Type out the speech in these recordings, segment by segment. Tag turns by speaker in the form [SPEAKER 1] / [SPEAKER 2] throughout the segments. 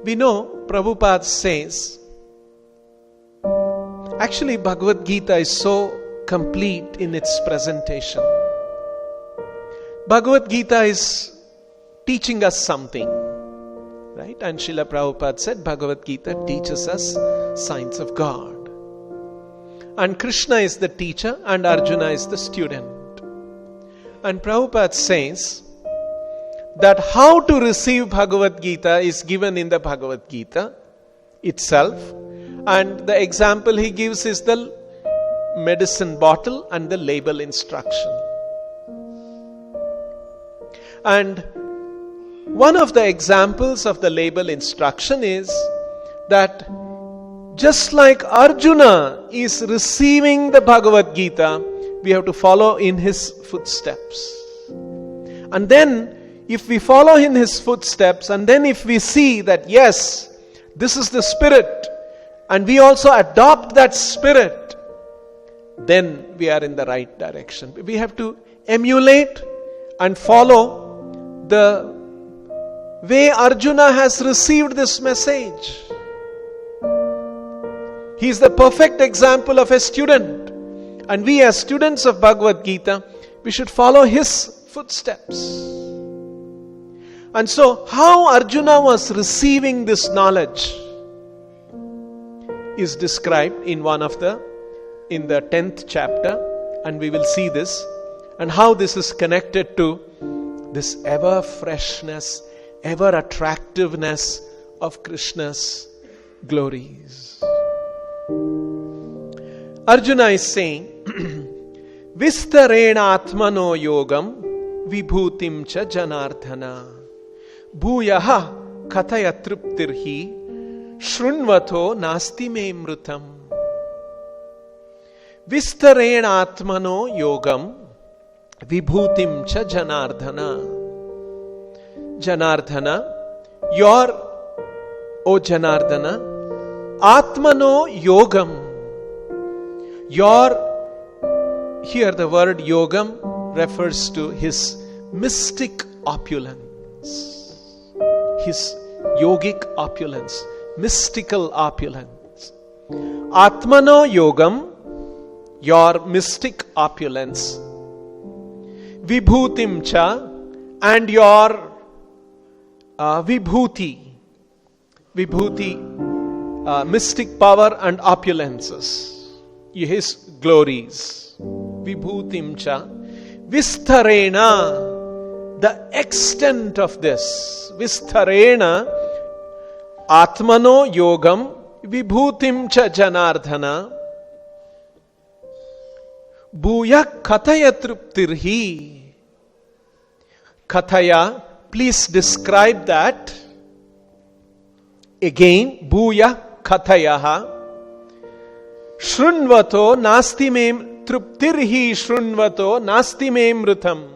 [SPEAKER 1] We know Prabhupada says, actually Bhagavad-gita is so complete in its presentation. Bhagavad-gita is teaching us something, right? And Srila Prabhupada said Bhagavad-gita teaches us signs of God. And Krishna is the teacher and Arjuna is the student. And Prabhupada says that how to receive Bhagavad-gita is given in the Bhagavad-gita itself. And the example he gives is the medicine bottle and the label instruction. And one of the examples of the label instruction is that just like Arjuna is receiving the Bhagavad-gita, we have to follow in his footsteps. And then if we follow in his footsteps, and then if we see that yes, this is the spirit, and we also adopt that spirit, then we are in the right direction. We have to emulate and follow the way Arjuna has received this message. He is the perfect example of a student. And we as students of Bhagavad-gita, we should follow his footsteps. And so, how Arjuna was receiving this knowledge is described in in the 10th chapter, and we will see this, and how this is connected to this ever freshness, ever attractiveness of Krishna's glories. Arjuna is saying, Vistarena atmano yogam vibhutim cha janardhana bhuyaha kataya truptirhi shrunvato nasti me mrutam. Vistarena atmano yogam vibhutim cha janardhana. Janardhana, O Janardhana, atmano yogam. Here the word yogam refers to his mystic opulence, his yogic opulence, mystical opulence. Atmano yogam, your mystic opulence. Vibhutim cha, and your vibhuti, mystic power and opulences. His glories. Vibhutim cha. Vistarena, the extent of this. Vistarena, atmano yogam, vibhutim cha janardhana. Bhuya kataya truptirhi. Kataya, please describe that. Again, bhuya katayaha. Shrunvato nasti me truptirhi shrunvato nasti me mrutam.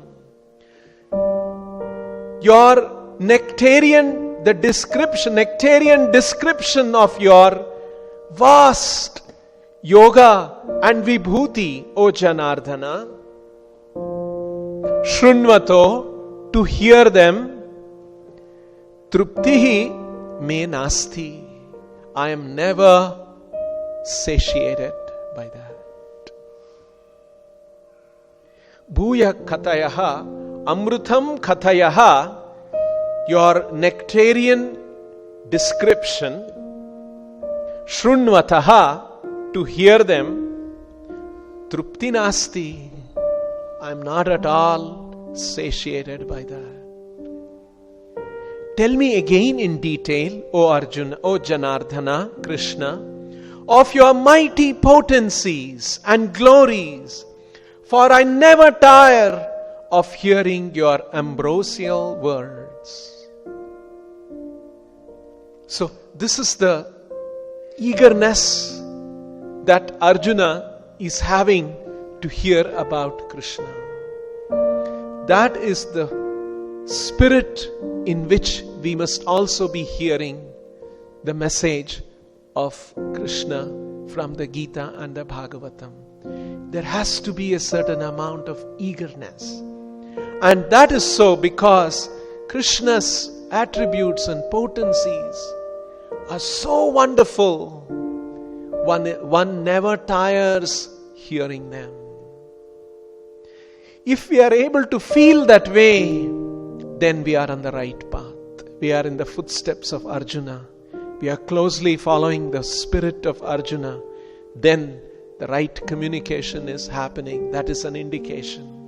[SPEAKER 1] Your nectarian description of your vast yoga and vibhuti, O Janardhana. Shrunvato, to hear them. Truptihi me nasti. I am never satiated by that. Bhuya katayaha, amrutam katayaha, your nectarian description. Shrunvataha, to hear them. Trupti nasti, I am not at all satiated by that. Tell me again in detail, O Arjuna, O Janardhana, Krishna, of your mighty potencies and glories, for I never tire of hearing your ambrosial words. So, this is the eagerness that Arjuna is having to hear about Krishna. That is the spirit in which we must also be hearing the message of Krishna from the Gita and the Bhagavatam. There has to be a certain amount of eagerness. And that is so because Krishna's attributes and potencies are so wonderful. One never tires hearing them. If we are able to feel that way, then we are on the right path. We are in the footsteps of Arjuna. We are closely following the spirit of Arjuna. Then the right communication is happening. That is an indication.